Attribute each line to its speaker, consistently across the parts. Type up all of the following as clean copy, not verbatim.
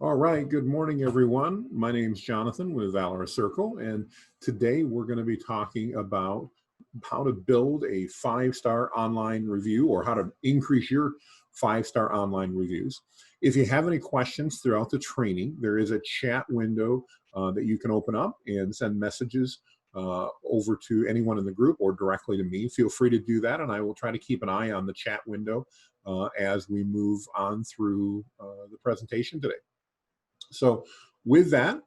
Speaker 1: All right, good morning, everyone. My name's Jonathan with Valorous Circle, and today we're going to be talking about how to build a five-star online review or how to increase your five-star online reviews. If you have any questions throughout the training, there is a chat window that you can open up and send messages over to anyone in the group or directly to me. Feel free to do that, and I will try to keep an eye on the chat window as we move on through the presentation today. So with that,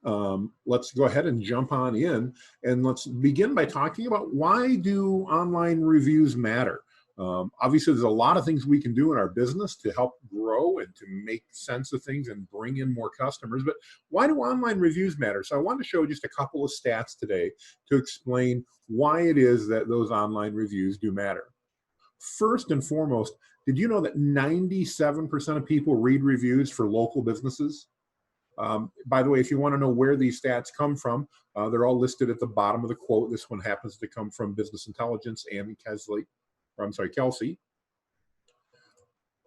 Speaker 1: let's go ahead and jump on in, and let's begin by talking about why do online reviews matter. Obviously, there's a lot of things we can do in our business to help grow and to make sense of things and bring in more customers, but why do online reviews matter? So I wanted to show just a couple of stats today to explain why it is that those online reviews do matter. First and foremost, did you know that 97% of people read reviews for local businesses? By the way, if you want to know where these stats come from, they're all listed at the bottom of the quote. This one happens to come from Business Intelligence and Kelsey.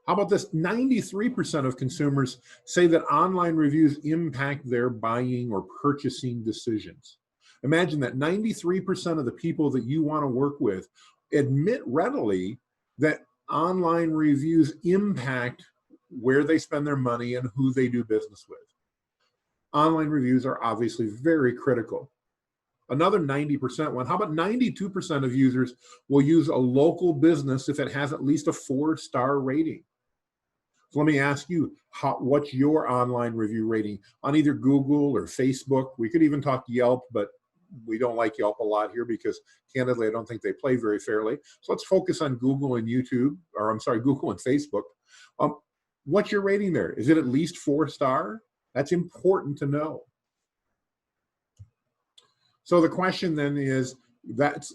Speaker 1: How about this? 93% of consumers say that online reviews impact their buying or purchasing decisions. Imagine that 93% of the people that you want to work with admit readily that online reviews impact where they spend their money and who they do business with. Online reviews are obviously very critical. Another 90% one, how about 92% of users will use a local business if it has at least a 4-star rating? So let me ask you, what's your online review rating on either Google or Facebook? We could even talk Yelp, but we don't like Yelp a lot here because candidly, I don't think they play very fairly. So let's focus on Google and Google and Facebook. What's your rating there? Is it at least 4-star? That's important to know. So the question then is,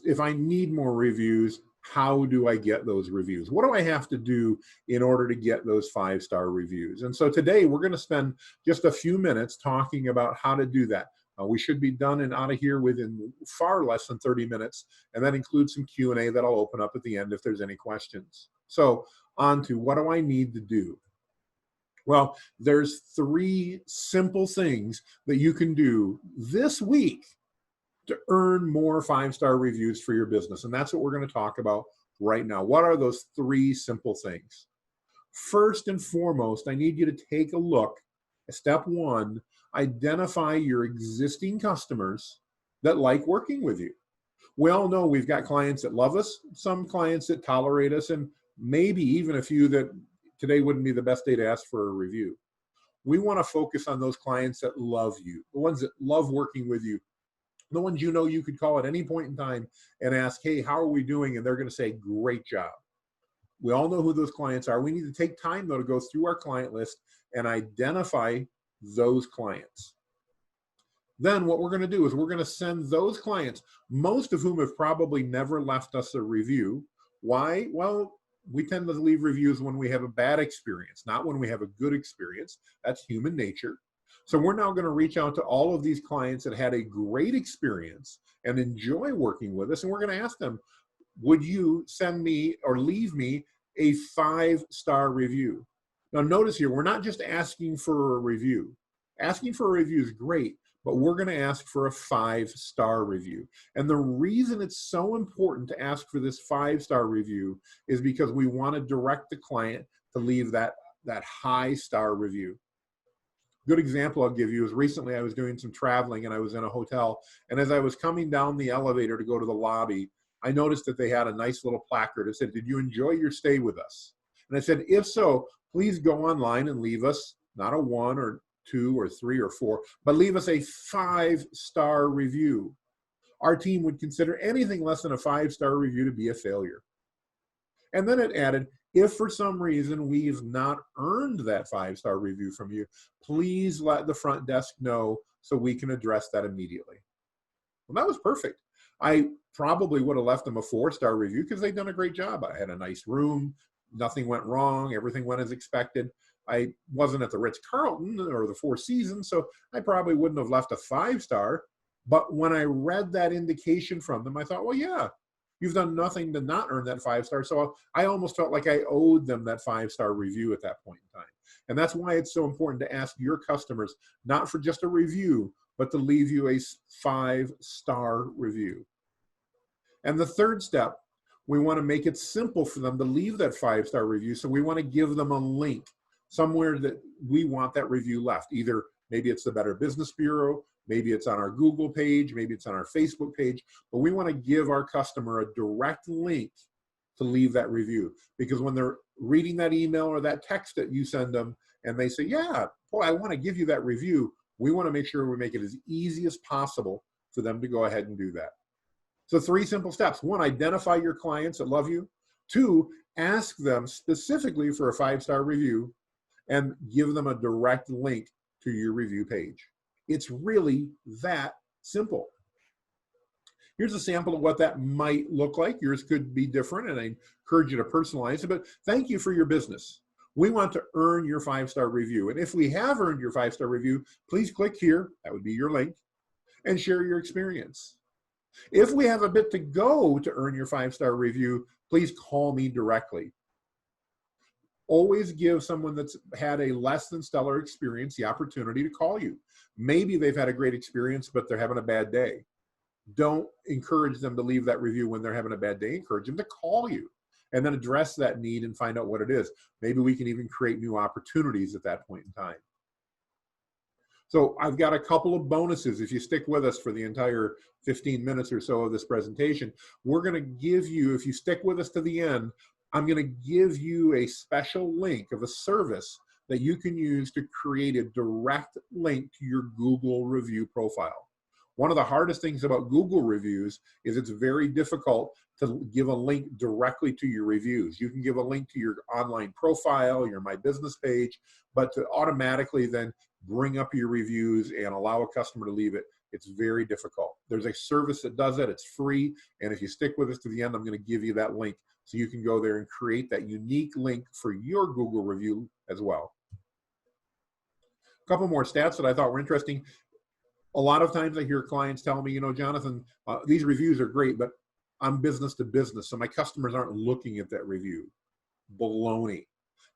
Speaker 1: if I need more reviews, how do I get those reviews? What do I have to do in order to get those 5-star reviews? And so today we're going to spend just a few minutes talking about how to do that. We should be done and out of here within far less than 30 minutes, and that includes some Q&A that I'll open up at the end if there's any questions. So on to what do I need to do? Well, there's 3 simple things that you can do this week to earn more 5-star reviews for your business. And that's what we're going to talk about right now. What are those 3 simple things? First and foremost, I need you to take a look at step 1, identify your existing customers that like working with you. We all know we've got clients that love us, some clients that tolerate us, and maybe even a few that today wouldn't be the best day to ask for a review. We want to focus on those clients that love you, the ones that love working with you, the ones you know you could call at any point in time and ask, hey, how are we doing? And they're going to say, great job. We all know who those clients are. We need to take time, though, to go through our client list and identify those clients. Then what we're going to do is we're going to send those clients, most of whom have probably never left us a review. Why? Well, we tend to leave reviews when we have a bad experience, not when we have a good experience. That's human nature. So we're now going to reach out to all of these clients that had a great experience and enjoy working with us, and we're going to ask them, would you send me or leave me a 5-star review? Now notice here, we're not just asking for a review. Asking for a review is great, but we're going to ask for a 5-star review. And the reason it's so important to ask for this 5-star review is because we want to direct the client to leave that high-star review. Good example I'll give you is recently I was doing some traveling and I was in a hotel, and as I was coming down the elevator to go to the lobby, I noticed that they had a nice little placard that said, did you enjoy your stay with us? And I said, if so, please go online and leave us not a 1 or 2 or 3 or 4, but leave us a 5-star review. Our team would consider anything less than a 5-star review to be a failure. And then it added, if for some reason we've not earned that 5-star review from you, please let the front desk know so we can address that immediately. Well, that was perfect. I probably would have left them a 4-star review because they'd done a great job. I had a nice room, nothing went wrong, everything went as expected. I wasn't at the Ritz-Carlton or the Four Seasons, so I probably wouldn't have left a 5-star. But when I read that indication from them, I thought, well, yeah, you've done nothing to not earn that 5-star. So I almost felt like I owed them that 5-star review at that point in time. And that's why it's so important to ask your customers, not for just a review, but to leave you a 5-star review. And the third step, we want to make it simple for them to leave that 5-star review. So we want to give them a link somewhere that we want that review left. Either maybe it's the Better Business Bureau, maybe it's on our Google page, maybe it's on our Facebook page, but we want to give our customer a direct link to leave that review. Because when they're reading that email or that text that you send them and they say, yeah, boy, I want to give you that review, we want to make sure we make it as easy as possible for them to go ahead and do that. So 3 simple steps. 1, identify your clients that love you. 2, ask them specifically for a 5-star review and give them a direct link to your review page. It's really that simple. Here's a sample of what that might look like. Yours could be different, and I encourage you to personalize it, but thank you for your business. We want to earn your 5-star review. And if we have earned your 5-star review, please click here, that would be your link, and share your experience. If we have a bit to go to earn your 5-star review, please call me directly. Always give someone that's had a less than stellar experience the opportunity to call you. Maybe they've had a great experience, but they're having a bad day. Don't encourage them to leave that review when they're having a bad day. Encourage them to call you and then address that need and find out what it is. Maybe we can even create new opportunities at that point in time. So I've got a couple of bonuses. If you stick with us for the entire 15 minutes or so of this presentation, we're going to give you, if you stick with us to the end, I'm going to give you a special link of a service that you can use to create a direct link to your Google review profile. One of the hardest things about Google reviews is it's very difficult to give a link directly to your reviews. You can give a link to your online profile, your My Business page, but to automatically then bring up your reviews and allow a customer to leave it, it's very difficult. There's a service that does it, it's free, and if you stick with us to the end, I'm going to give you that link so you can go there and create that unique link for your Google review as well. A couple more stats that I thought were interesting. A lot of times I hear clients tell me, you know, Jonathan, these reviews are great, but I'm business to business, so my customers aren't looking at that review. Baloney.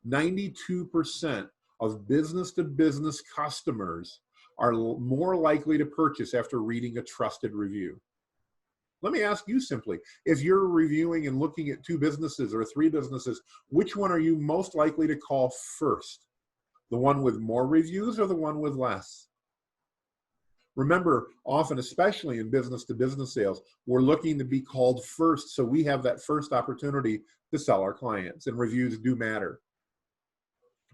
Speaker 1: 92% of business to business customers are more likely to purchase after reading a trusted review. Let me ask you simply, if you're reviewing and looking at 2 businesses or 3 businesses, which one are you most likely to call first? The one with more reviews or the one with less? Remember, often, especially in business to business sales, we're looking to be called first, so we have that first opportunity to sell our clients, and reviews do matter.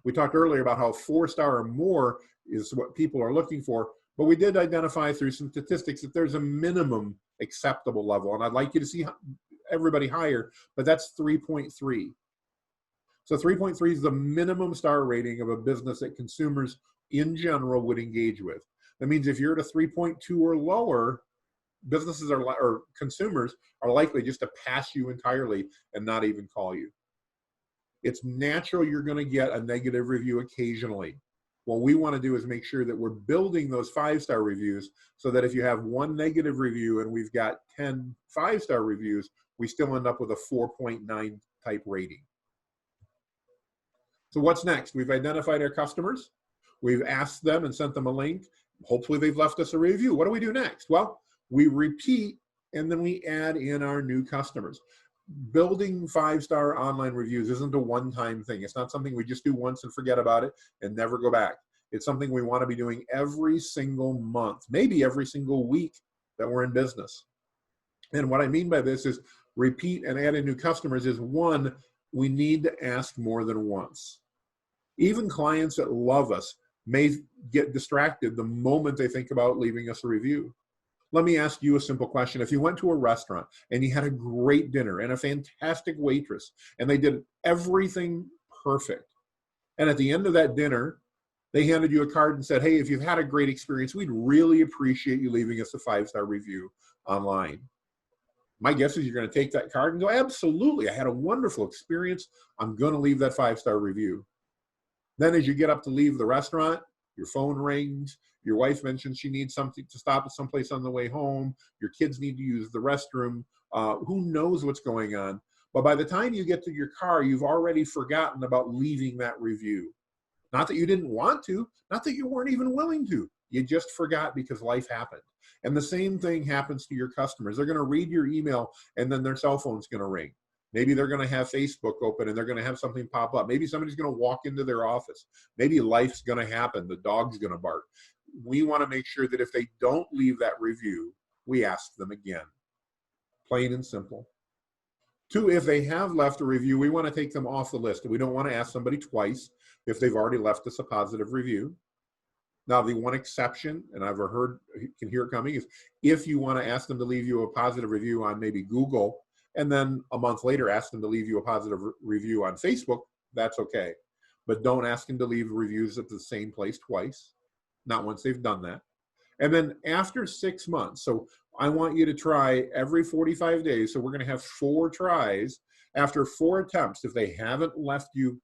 Speaker 1: We talked earlier about how 4-star or more is what people are looking for, but we did identify through some statistics that there's a minimum acceptable level, and I'd like you to see everybody higher, but that's 3.3. So 3.3 is the minimum star rating of a business that consumers in general would engage with. That means if you're at a 3.2 or lower, businesses or consumers are likely just to pass you entirely and not even call you. It's natural you're going to get a negative review occasionally. What we want to do is make sure that we're building those 5-star reviews so that if you have 1 negative review and we've got 10 5-star reviews, we still end up with a 4.9 type rating. So what's next? We've identified our customers. We've asked them and sent them a link. Hopefully they've left us a review. What do we do next? Well, we repeat and then we add in our new customers. Building 5-star online reviews isn't a one-time thing. It's not something we just do once and forget about it and never go back. It's something we want to be doing every single month, maybe every single week that we're in business. And what I mean by this is repeat and add in new customers is, 1, we need to ask more than once. Even clients that love us may get distracted the moment they think about leaving us a review. Let me ask you a simple question. If you went to a restaurant and you had a great dinner and a fantastic waitress and they did everything perfect, and at the end of that dinner, they handed you a card and said, hey, if you've had a great experience, we'd really appreciate you leaving us a 5-star review online. My guess is you're going to take that card and go, absolutely, I had a wonderful experience. I'm going to leave that 5-star review. Then as you get up to leave the restaurant, your phone rings, your wife mentions she needs something to stop at someplace on the way home, your kids need to use the restroom, who knows what's going on. But by the time you get to your car, you've already forgotten about leaving that review. Not that you didn't want to, not that you weren't even willing to. You just forgot because life happened. And the same thing happens to your customers. They're going to read your email and then their cell phone's going to ring. Maybe they're going to have Facebook open and they're going to have something pop up. Maybe somebody's going to walk into their office. Maybe life's going to happen. The dog's going to bark. We want to make sure that if they don't leave that review, we ask them again. Plain and simple. 2, if they have left a review, we want to take them off the list. We don't want to ask somebody twice if they've already left us a positive review. Now, the one exception, and I've heard, can hear it coming, is if you want to ask them to leave you a positive review on maybe Google, and then a month later ask them to leave you a positive review on Facebook, that's okay. But don't ask them to leave reviews at the same place twice, not once they've done that. And then after 6 months, so I want you to try every 45 days. So we're going to have 4 tries. After 4 attempts, if they haven't left you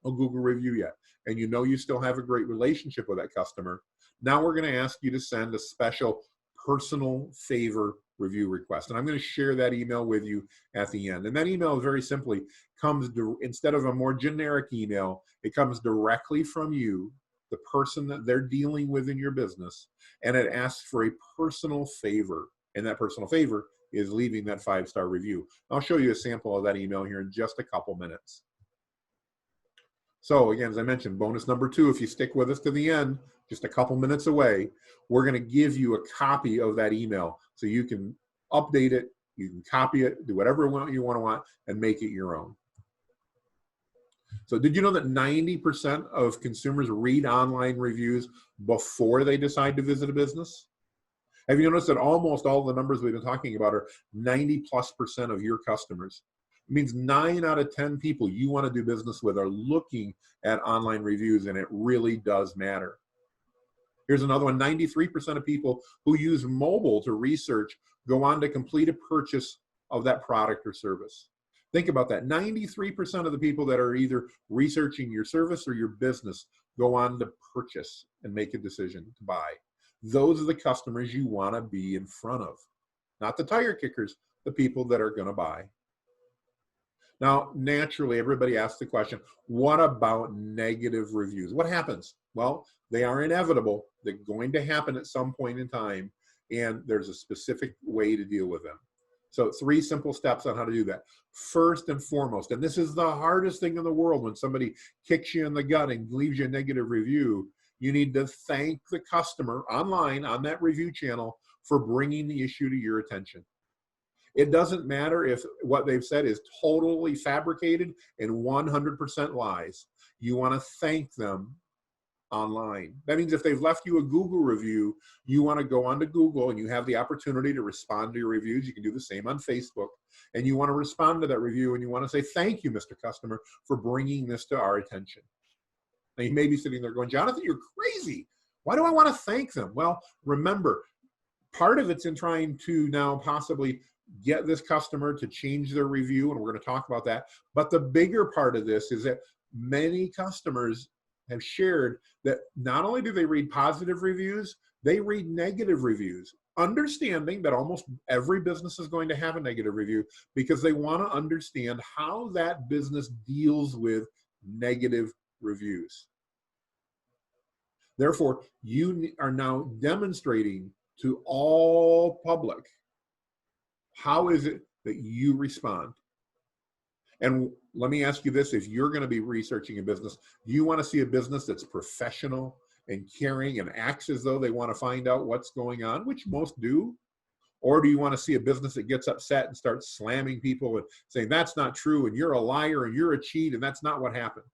Speaker 1: a Google review yet, and you know you still have a great relationship with that customer, now we're going to ask you to send a special personal favor review request. And I'm going to share that email with you at the end. And that email very simply comes, instead of a more generic email, it comes directly from you, the person that they're dealing with in your business, and it asks for a personal favor. And that personal favor is leaving that 5-star review. I'll show you a sample of that email here in just a couple minutes. So again, as I mentioned, bonus number 2, if you stick with us to the end, just a couple minutes away, we're going to give you a copy of that email so you can update it, you can copy it, do whatever you want, and make it your own. So did you know that 90% of consumers read online reviews before they decide to visit a business? Have you noticed that almost all the numbers we've been talking about are 90+% of your customers? It means 9 out of 10 people you want to do business with are looking at online reviews, and it really does matter. Here's another one. 93% of people who use mobile to research go on to complete a purchase of that product or service. Think about that. 93% of the people that are either researching your service or your business go on to purchase and make a decision to buy. Those are the customers you want to be in front of, not the tire kickers, the people that are going to buy. Now, naturally, everybody asks the question, what about negative reviews? What happens? Well, they are inevitable. They're going to happen at some point in time, and there's a specific way to deal with them. So 3 simple steps on how to do that. First and foremost, and this is the hardest thing in the world, when somebody kicks you in the gut and leaves you a negative review, you need to thank the customer online on that review channel for bringing the issue to your attention. It doesn't matter if what they've said is totally fabricated and 100% lies. You want to thank them online. That means if they've left you a Google review, you want to go onto Google and you have the opportunity to respond to your reviews. You can do the same on Facebook. And you want to respond to that review and you want to say, thank you, Mr. Customer, for bringing this to our attention. Now, you may be sitting there going, Jonathan, you're crazy. Why do I want to thank them? Well, remember, part of it's in trying to now possibly get this customer to change their review, and we're going to talk about that. But the bigger part of this is that many customers have shared that not only do they read positive reviews, they read negative reviews, understanding that almost every business is going to have a negative review because they want to understand how that business deals with negative reviews. Therefore, you are now demonstrating to all public, how is it that you respond? And let me ask you this, if you're going to be researching a business, do you want to see a business that's professional and caring and acts as though they want to find out what's going on, which most do? Or do you want to see a business that gets upset and starts slamming people and saying, that's not true, and you're a liar, and you're a cheat, and that's not what happened?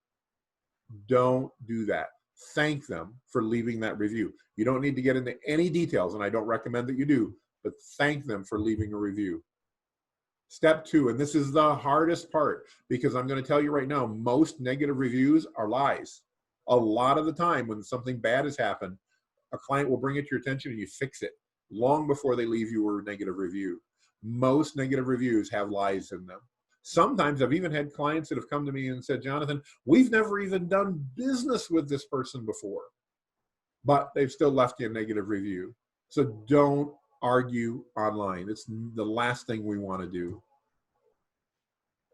Speaker 1: Don't do that. Thank them for leaving that review. You don't need to get into any details, and I don't recommend that you do, but thank them for leaving a review. Step 2, and this is the hardest part, because I'm going to tell you right now, most negative reviews are lies. A lot of the time when something bad has happened, a client will bring it to your attention and you fix it long before they leave you a negative review. Most negative reviews have lies in them. Sometimes I've even had clients that have come to me and said, Jonathan, we've never even done business with this person before, but they've still left you a negative review. So don't argue online. It's the last thing we want to do.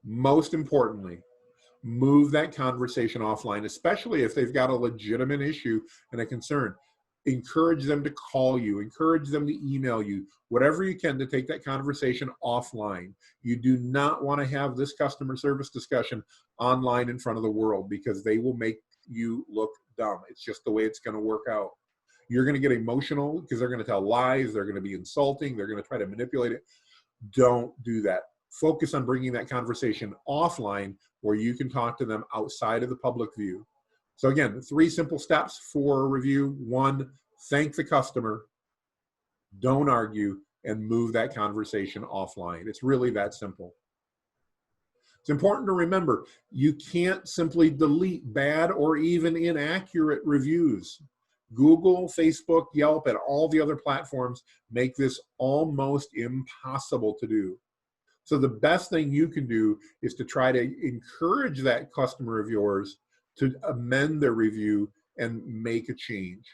Speaker 1: Most importantly, Move that conversation offline, especially if they've got a legitimate issue and a concern. Encourage them to call you, encourage them to email you, whatever you can to take that conversation offline. You do not want to have this customer service discussion online in front of the world, because they will make you look dumb. It's just the way it's going to work out. You're going to get emotional because they're going to tell lies, they're going to be insulting, they're going to try to manipulate it. Don't do that. Focus on bringing that conversation offline where you can talk to them outside of the public view. So again, 3 simple steps for a review. 1, thank the customer, don't argue, and move that conversation offline. It's really that simple. It's important to remember, you can't simply delete bad or even inaccurate reviews. Google, Facebook, Yelp, and all the other platforms make this almost impossible to do. So the best thing you can do is to try to encourage that customer of yours to amend their review and make a change.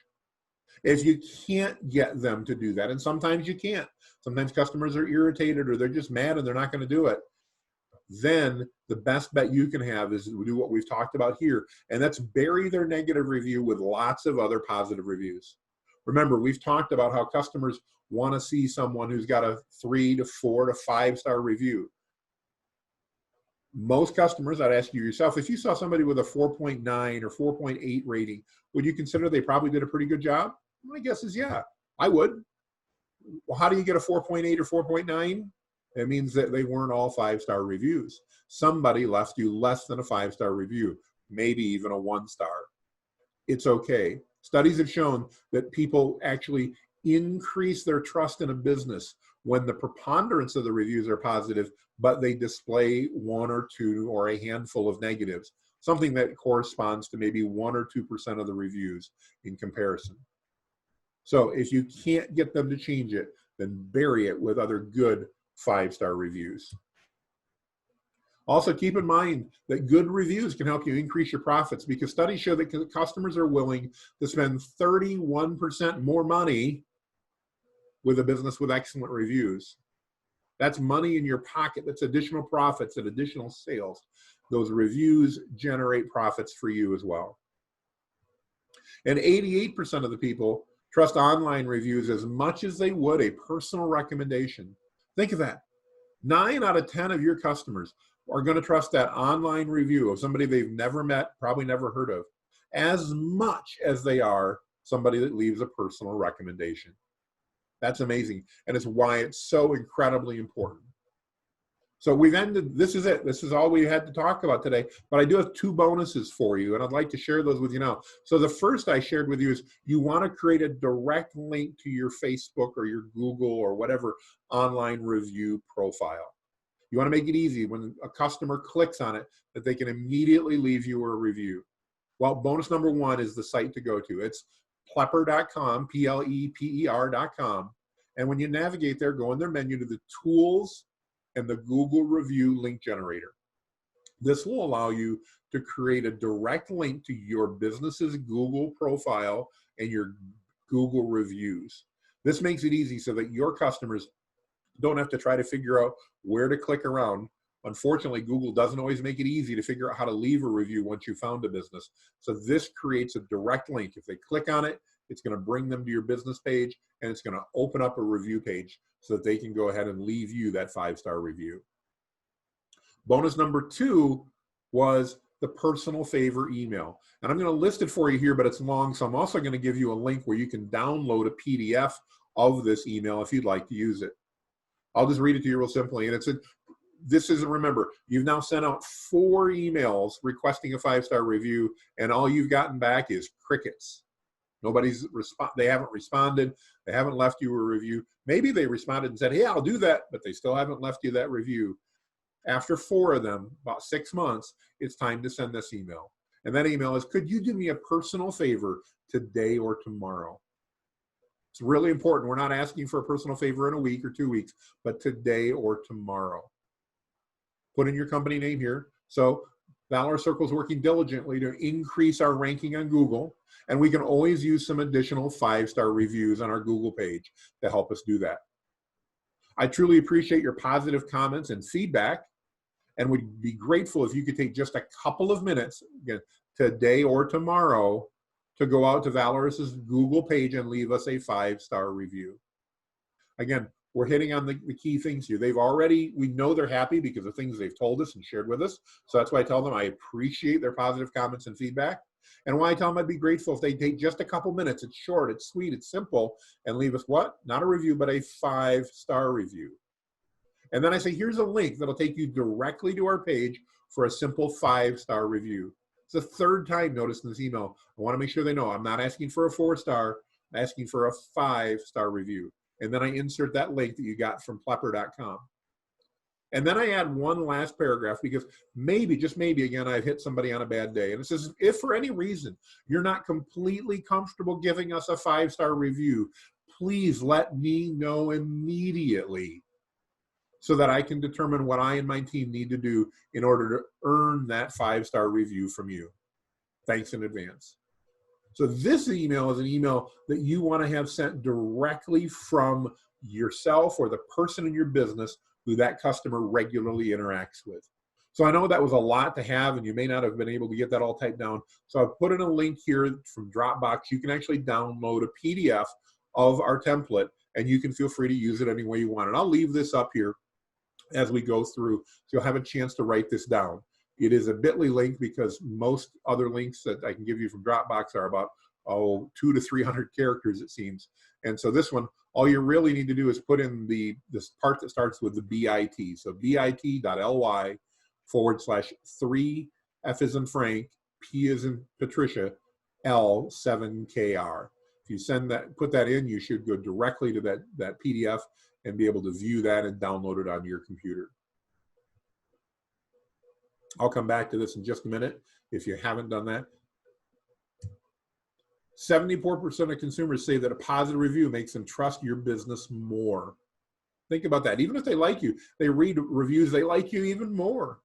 Speaker 1: If you can't get them to do that, and sometimes you can't, sometimes customers are irritated or they're just mad and they're not going to do it, then the best bet you can have is to do what we've talked about here, and that's bury their negative review with lots of other positive reviews. Remember, we've talked about how customers want to see someone who's got a 3 to 4 to 5 star review. Most customers, I'd ask you yourself, if you saw somebody with a 4.9 or 4.8 rating, would you consider they probably did a pretty good job? My guess is yeah, I would. Well, how do you get a 4.8 or 4.9? It means that they weren't all 5-star reviews. Somebody left you less than a 5-star review, maybe even a 1 star. It's okay. Studies have shown that people actually increase their trust in a business when the preponderance of the reviews are positive, but they display 1 or 2 or a handful of negatives, something that corresponds to maybe 1 or 2% of the reviews in comparison. So if you can't get them to change it, then bury it with other good 5-star reviews. Also, keep in mind that good reviews can help you increase your profits, because studies show that customers are willing to spend 31% more money with a business with excellent reviews. That's money in your pocket. That's additional profits and additional sales. Those reviews generate profits for you as well. And 88% of the people trust online reviews as much as they would a personal recommendation. Think of that. 9 out of 10 of your customers are going to trust that online review of somebody they've never met, probably never heard of, as much as they are somebody that leaves a personal recommendation. That's amazing. And it's why it's so incredibly important. So we've ended, this is it. This is all we had to talk about today, but I do have 2 bonuses for you, and I'd like to share those with you now. So the first I shared with you is you want to create a direct link to your Facebook or your Google or whatever online review profile. You want to make it easy when a customer clicks on it that they can immediately leave you a review. Well, bonus number 1 is the site to go to. It's plepper.com, P-L-E-P-E-R.com. And when you navigate there, go in their menu to the tools and the Google review link generator. This will allow you to create a direct link to your business's Google profile and your Google reviews. This makes it easy so that your customers don't have to try to figure out where to click around. Unfortunately, Google doesn't always make it easy to figure out how to leave a review once you found a business. So this creates a direct link. If they click on it, it's going to bring them to your business page, and it's going to open up a review page so that they can go ahead and leave you that 5-star review. Bonus number 2 was the personal favor email. And I'm going to list it for you here, but it's long, so I'm also going to give you a link where you can download a PDF of this email if you'd like to use it. I'll just read it to you real simply. And remember, you've now sent out 4 emails requesting a 5-star review, and all you've gotten back is crickets. They haven't responded. They haven't left you a review. Maybe they responded and said, hey, I'll do that, but they still haven't left you that review. After 4 of them, about 6 months, it's time to send this email. And that email is, could you do me a personal favor today or tomorrow? It's really important. We're not asking for a personal favor in a week or 2 weeks, but today or tomorrow. Put in your company name here. So Valorous Circle is working diligently to increase our ranking on Google, and we can always use some additional 5-star reviews on our Google page to help us do that. I truly appreciate your positive comments and feedback, and would be grateful if you could take just a couple of minutes, again, today or tomorrow, to go out to Valorous's Google page and leave us a 5-star review. Again, we're hitting on the key things here. We know they're happy because of things they've told us and shared with us. So that's why I tell them I appreciate their positive comments and feedback. And why I tell them I'd be grateful if they take just a couple minutes. It's short, it's sweet, it's simple, and leave us what? Not a review, but a 5-star review. And then I say, here's a link that'll take you directly to our page for a simple 5-star review. It's the third time, notice in this email, I want to make sure they know I'm not asking for a 4-star, I'm asking for a 5-star review. And then I insert that link that you got from plepper.com. And then I add one last paragraph because maybe, just maybe, again, I've hit somebody on a bad day. And it says, if for any reason you're not completely comfortable giving us a 5-star review, please let me know immediately so that I can determine what I and my team need to do in order to earn that 5-star review from you. Thanks in advance. So this email is an email that you want to have sent directly from yourself or the person in your business who that customer regularly interacts with. So I know that was a lot to have, and you may not have been able to get that all typed down. So I've put in a link here from Dropbox. You can actually download a PDF of our template, and you can feel free to use it any way you want. And I'll leave this up here as we go through, so you'll have a chance to write this down. It is a bit.ly link because most other links that I can give you from Dropbox are about 200 to 300 characters, it seems. And so this one, all you really need to do is put in this part that starts with the BIT. So bit.ly/3 F as in Frank, P as in Patricia, L 7KR. If you put that in, you should go directly to that PDF and be able to view that and download it on your computer. I'll come back to this in just a minute if you haven't done that. 74% of consumers say that a positive review makes them trust your business more. Think about that. Even if they like you, they read reviews, they like you even more.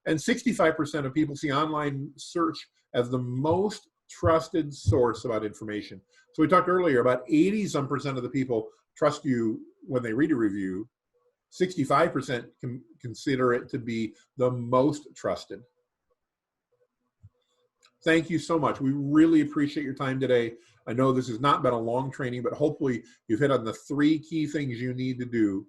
Speaker 1: And 65% of people see online search as the most trusted source about information. So we talked earlier about 80-some% of the people trust you when they read a review. 65% can consider it to be the most trusted. Thank you so much. We really appreciate your time today. I know this has not been a long training, but hopefully you've hit on the 3 key things you need to do.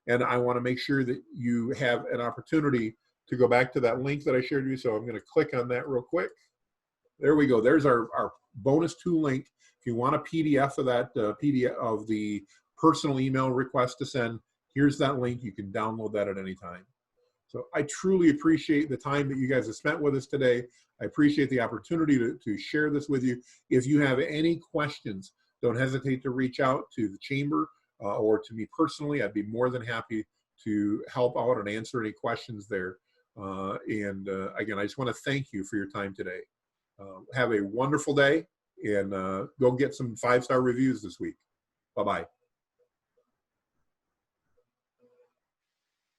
Speaker 1: And I want to make sure that you have an opportunity to go back to that link that I shared with you. So I'm going to click on that real quick. There we go. There's our bonus 2 link. If you want a PDF of that, PDF of the personal email request to send, here's that link. You can download that at any time. So I truly appreciate the time that you guys have spent with us today. I appreciate the opportunity to share this with you. If you have any questions, don't hesitate to reach out to the Chamber or to me personally. I'd be more than happy to help out and answer any questions there. Again, I just want to thank you for your time today. Have a wonderful day, and go get some 5-star reviews this week. Bye-bye.